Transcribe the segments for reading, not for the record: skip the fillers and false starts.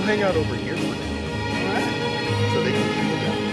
hang out over here for now. So they can shoot that.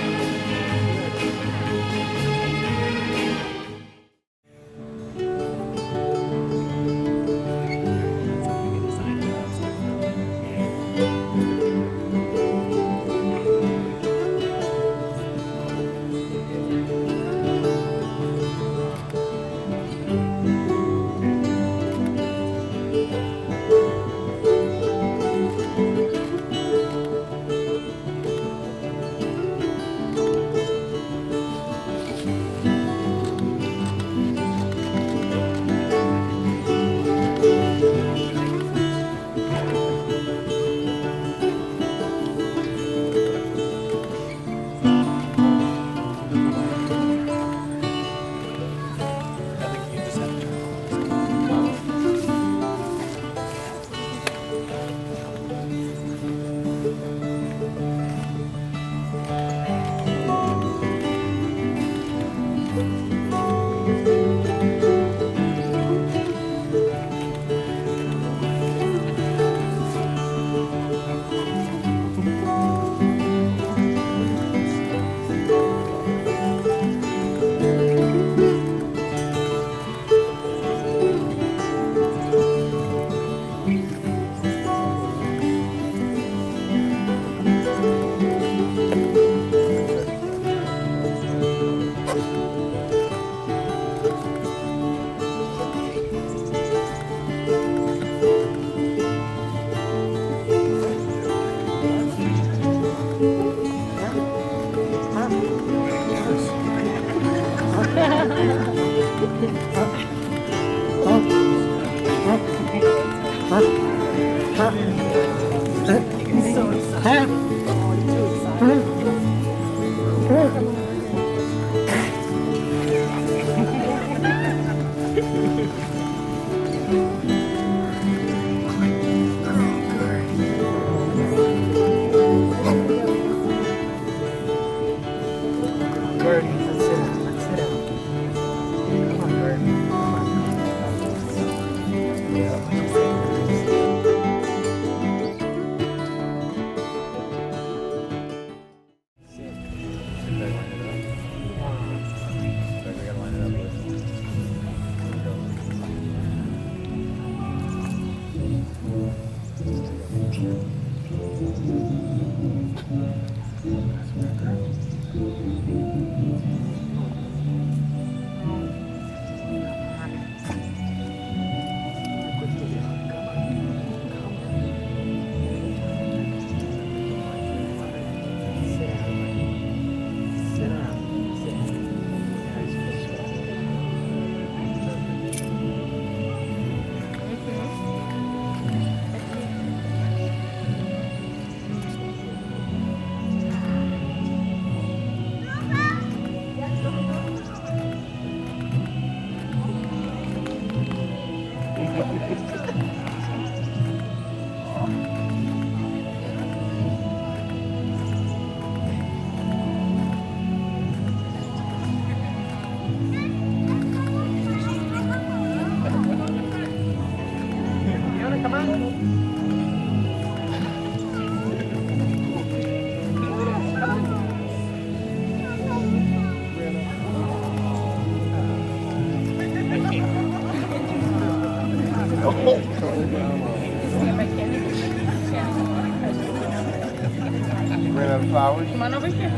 Ran out of flowers. Come on over here.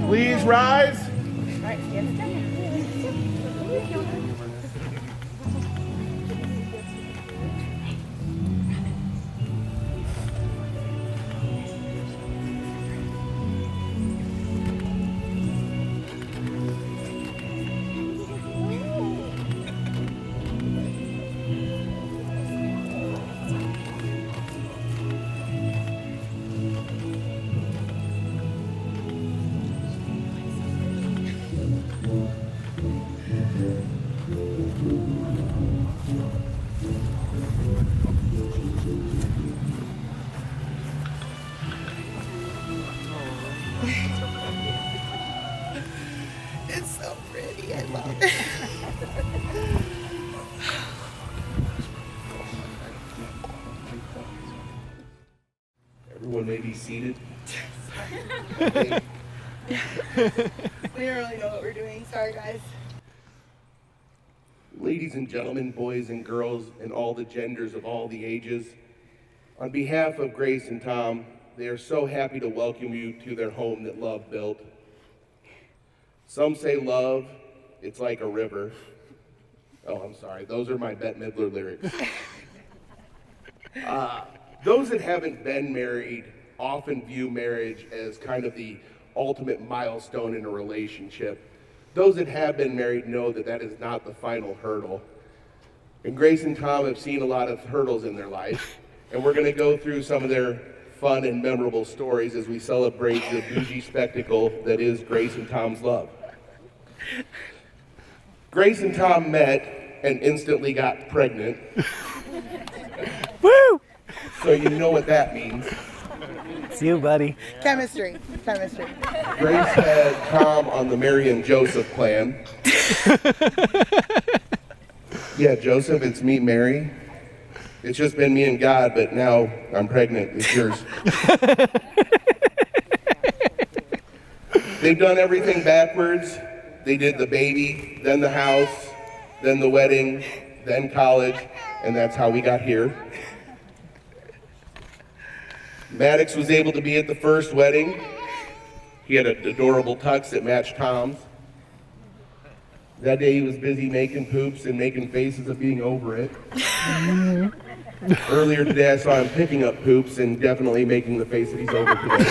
Please rise. Right, It's so pretty. I love it. seated? We don't really know what we're doing. Sorry, guys. Ladies and gentlemen, boys and girls, and all the genders of all the ages, on behalf of Grace and Tom, they are so happy to welcome you to their home that love built. Some say love, it's like a river. Oh, I'm sorry, those are my Bette Midler lyrics. Those that haven't been married often view marriage as kind of the ultimate milestone in a relationship. Those that have been married know that that is not the final hurdle. And Grace and Tom have seen a lot of hurdles in their life, and we're going to go through some of their fun and memorable stories as we celebrate the bougie spectacle that is Grace and Tom's love. Grace and Tom met and instantly got pregnant. Woo! So you know what that means. It's you, buddy. Chemistry. Chemistry. Grace had Tom on the Mary and Joseph plan. Yeah, Joseph, it's me, Mary. It's just been me and God, but now I'm pregnant. It's yours. They've done everything backwards. They did the baby, then the house, then the wedding, then college, and that's how we got here. Maddox was able to be at the first wedding. He had an adorable tux that matched Tom's. That day he was busy making poops and making faces of being over it. Earlier today I saw him picking up poops and definitely making the face that he's over today.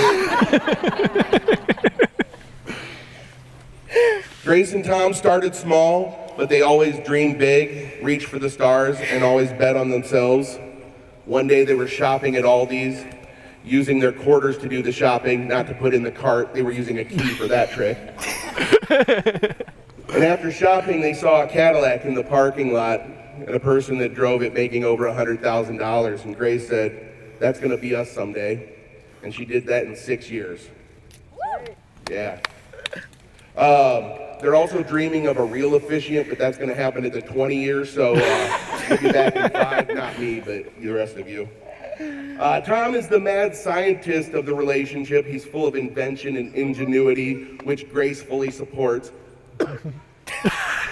Grace and Tom started small, but they always dreamed big, reached for the stars, and always bet on themselves. One day they were shopping at Aldi's, using their quarters to do the shopping, not to put in the cart. They were using a key for that trick. And after shopping, they saw a Cadillac in the parking lot and a person that drove it making over $100,000. And Grace said, that's gonna be us someday. And she did that in 6 years. Yeah. They're also dreaming of a real officiant, but that's gonna happen at the 20 years, so we'll be back in 5, not me, but the rest of you. Tom is the mad scientist of the relationship. He's full of invention and ingenuity, which Grace fully supports. I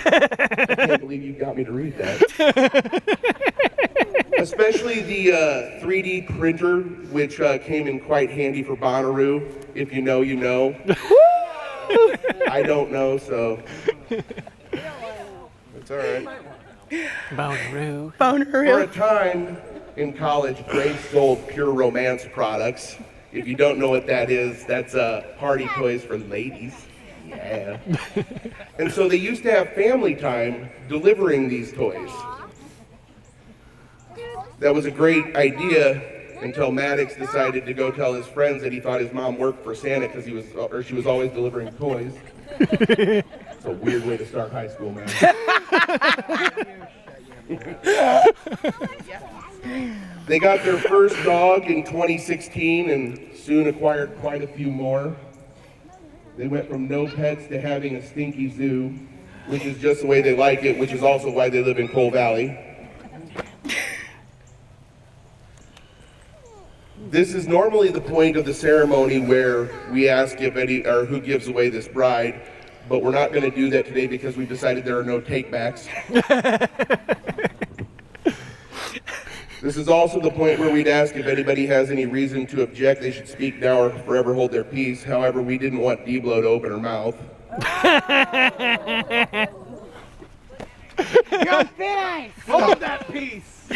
can't believe you got me to read that. Especially the 3D printer, which came in quite handy for Bonnaroo. If you know, you know. I don't know, so it's all right. Boneroo. For a time in college, Grace sold pure romance products. If you don't know what that is, that's party toys for ladies. Yeah. And so they used to have family time delivering these toys. That was a great idea until Maddox decided to go tell his friends that he thought his mom worked for Santa because she was always delivering toys. It's a weird way to start high school, man. They got their first dog in 2016 and soon acquired quite a few more. They went from no pets to having a stinky zoo, which is just the way they like it, which is also why they live in Coal Valley. This is normally the point of the ceremony where we ask if any, or who gives away this bride, but we're not going to do that today because we've decided there are no takebacks. This is also the point where we'd ask if anybody has any reason to object, they should speak now or forever hold their peace. However, we didn't want D-Blow to open her mouth. You're finished! Hold that piece!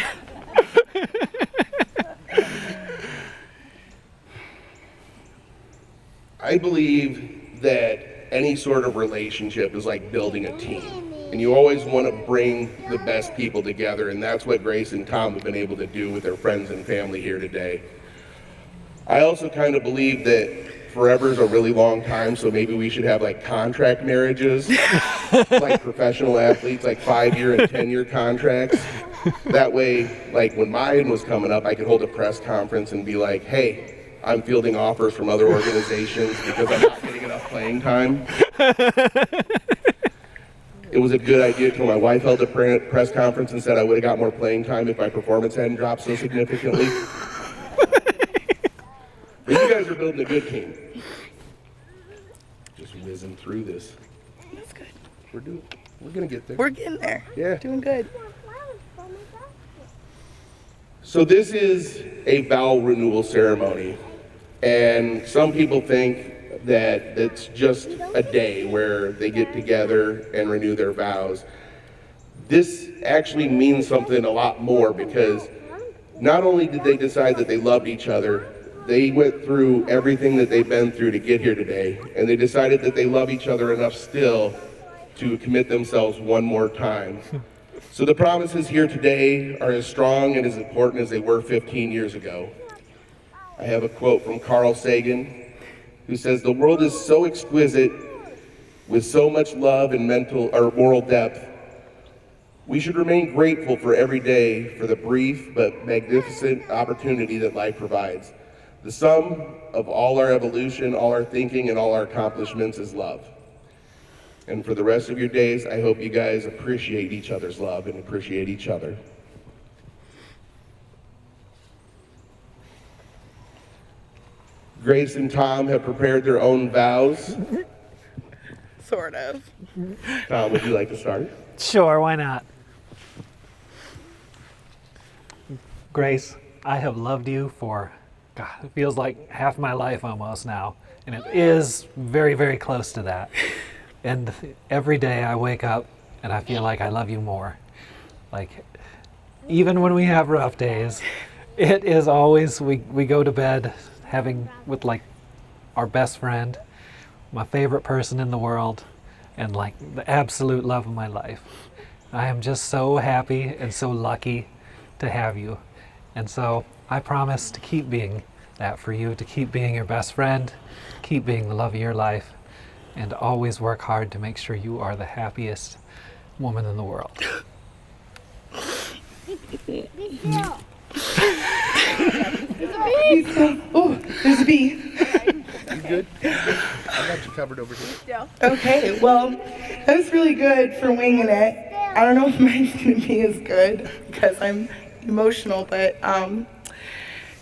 I believe that any sort of relationship is like building a team. And you always want to bring the best people together, and that's what Grace and Tom have been able to do with their friends and family here today. I also kind of believe that forever is a really long time, so maybe we should have like contract marriages, like professional athletes, like 5-year and 10-year contracts. That way, like when mine was coming up, I could hold a press conference and be like, hey, I'm fielding offers from other organizations because I'm not getting enough playing time. It was a good idea until my wife held a press conference and said I would have got more playing time if my performance hadn't dropped so significantly. But you guys are building a good team. Just whizzing through this. That's good. We're gonna get there. We're getting there. Yeah. Doing good. So this is a vowel renewal ceremony, and some people think that it's just a day where they get together and renew their vows. This actually means something a lot more, because not only did they decide that they loved each other, they went through everything that they've been through to get here today, and they decided that they love each other enough still to commit themselves one more time. So the promises here today are as strong and as important as they were 15 years ago. I have a quote from Carl Sagan, who says, "The world is so exquisite, with so much love and mental or moral depth. We should remain grateful for every day for the brief but magnificent opportunity that life provides. The sum of all our evolution, all our thinking, and all our accomplishments is love." And for the rest of your days, I hope you guys appreciate each other's love and appreciate each other. Grace and Tom have prepared their own vows. Sort of. Tom, would you like to start? Sure, why not? Grace, I have loved you for, God, it feels like half my life almost now. And it is very, very close to that. And every day I wake up and I feel like I love you more. Like, even when we have rough days, it is always, we go to bed having with like our best friend, my favorite person in the world, and like the absolute love of my life. I am just so happy and so lucky to have you. And so I promise to keep being that for you, to keep being your best friend, keep being the love of your life, and always work hard to make sure you are the happiest woman in the world. Oh, there's a bee. You good? I got you covered over here. Okay, well, that was really good for winging it. I don't know if mine's gonna be as good because I'm emotional, but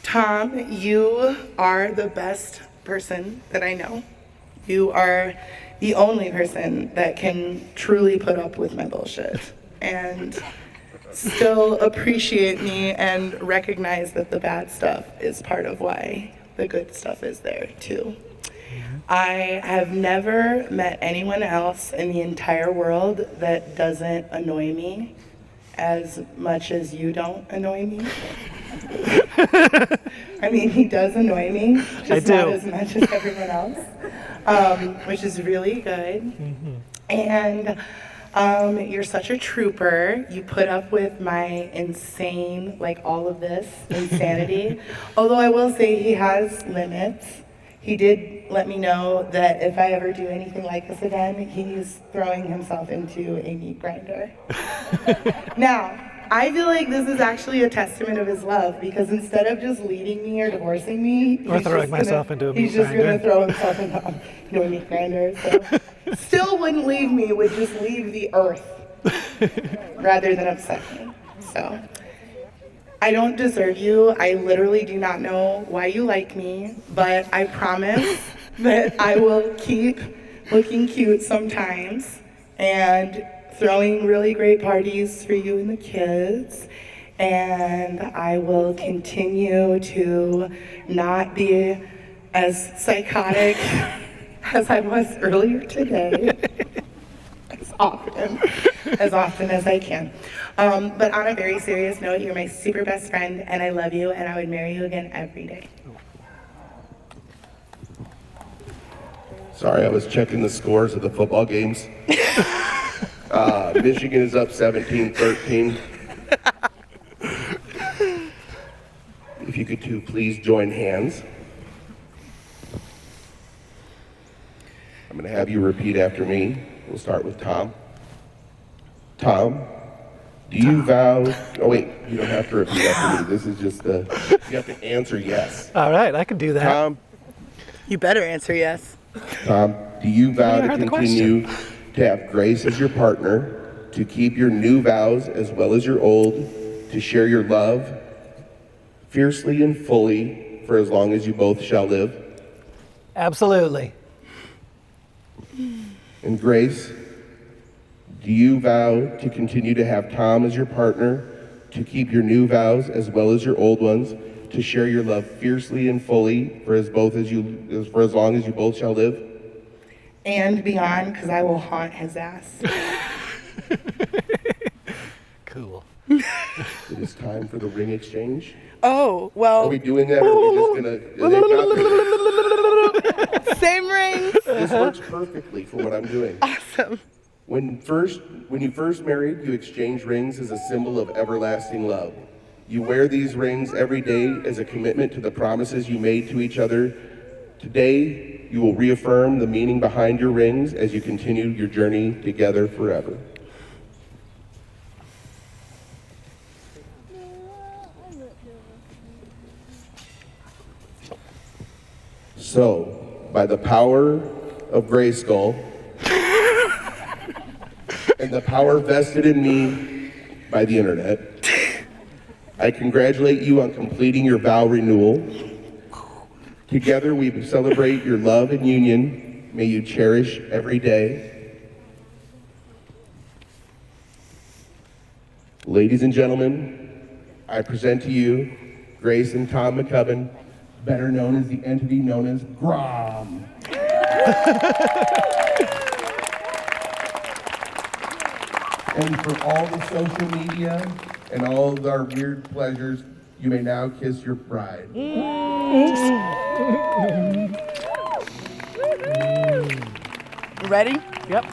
Tom, you are the best person that I know. You are the only person that can truly put up with my bullshit and still appreciate me and recognize that the bad stuff is part of why the good stuff is there too. I have never met anyone else in the entire world that doesn't annoy me as much as you don't annoy me. I mean, he does annoy me, just not as much as everyone else, which is really good. And you're such a trooper. You put up with my insane, like all of this insanity. Although I will say he has limits. He did let me know that if I ever do anything like this again, he's throwing himself into a meat grinder. Now, I feel like this is actually a testament of his love, because instead of just leaving me or divorcing me, Or throwing myself into a meat he's just grinder. going to throw himself into a meat grinder. So, still wouldn't leave me, would just leave the earth rather than upset me. So, I don't deserve you. I literally do not know why you like me, but I promise that I will keep looking cute sometimes and throwing really great parties for you and the kids. And I will continue to not be as psychotic as I was earlier today. As often as I can. But on a very serious note, you're my super best friend, and I love you, and I would marry you again every day. Sorry, I was checking the scores of the football games. Michigan is up 17-13. If you could two please join hands. I'm going to have you repeat after me. We'll start with Tom. Tom, do you vow... Oh, wait, you don't have to repeat after me. This is just the... You have to answer yes. All right, I can do that. Tom, You better answer yes. Tom, do you vow I to heard the continue to have Grace as your partner, to keep your new vows as well as your old, to share your love fiercely and fully for as long as you both shall live? Absolutely. And Grace, do you vow to continue to have Tom as your partner, to keep your new vows as well as your old ones, to share your love fiercely and fully for as long as you both shall live? And beyond, because I will haunt his ass. Cool. It is time for the ring exchange. Oh, Are well, we doing that, or are we just gonna? same rings. This works perfectly for what I'm doing. Awesome. When you first married, you exchanged rings as a symbol of everlasting love. You wear these rings every day as a commitment to the promises you made to each other. Today, you will reaffirm the meaning behind your rings as you continue your journey together forever. So, by the power of Grayskull and the power vested in me by the internet, I congratulate you on completing your vow renewal. Together we celebrate your love and union. May you cherish every day. Ladies and gentlemen, I present to you Grace and Tom McCubbin, better known as the entity known as Grom. And for all the social media and all of our weird pleasures, you may now kiss your bride. Ready? Yep.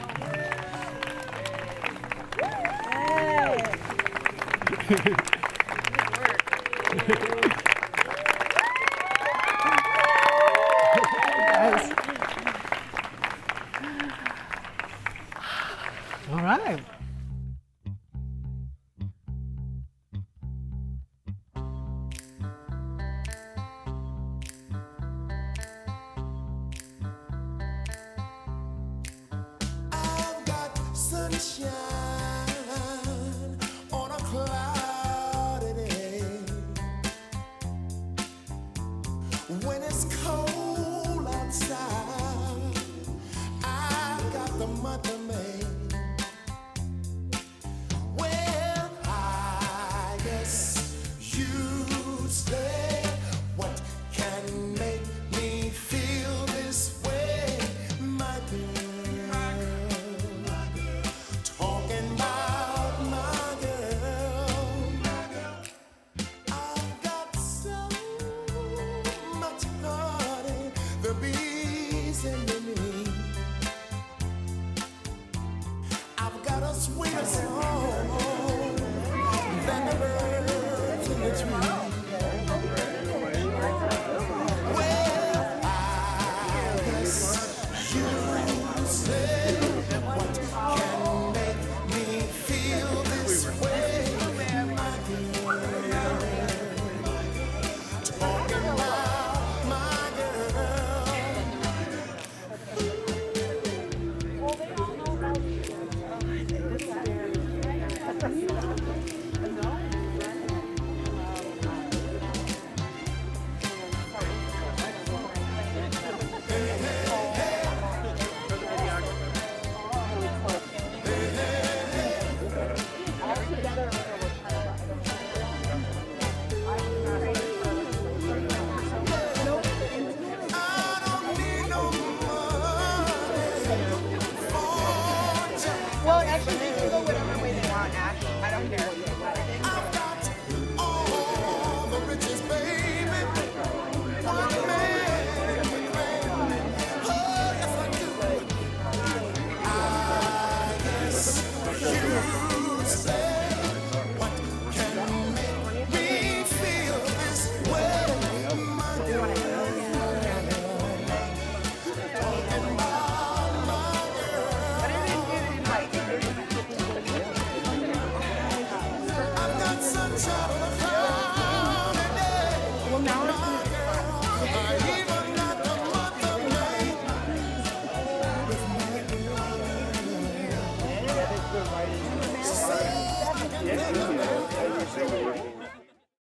All right. I've got sunshine on a cloudy day. When it's cold outside, I've got the month of May. Well, I guess you'd say, what can make me feel this way, my girl? Talking about my girl. I've got so much heart in the bees in me. I've got a sweeter song than the birds in the tree. Well, I guess you say, what can make me feel this way, my girl? Talking about my girl. I don't need no money for just. Well, actually, they can go whatever way they want, Ash. I don't care. I've got all the riches, baby. One man can bring. Oh, yes, I do. I guess you say, what can make me feel this way, my girl? Talking about my girl. I've got sunshine on a cloudy day. Well, now it's My girl, I even got the month of May. So I can think about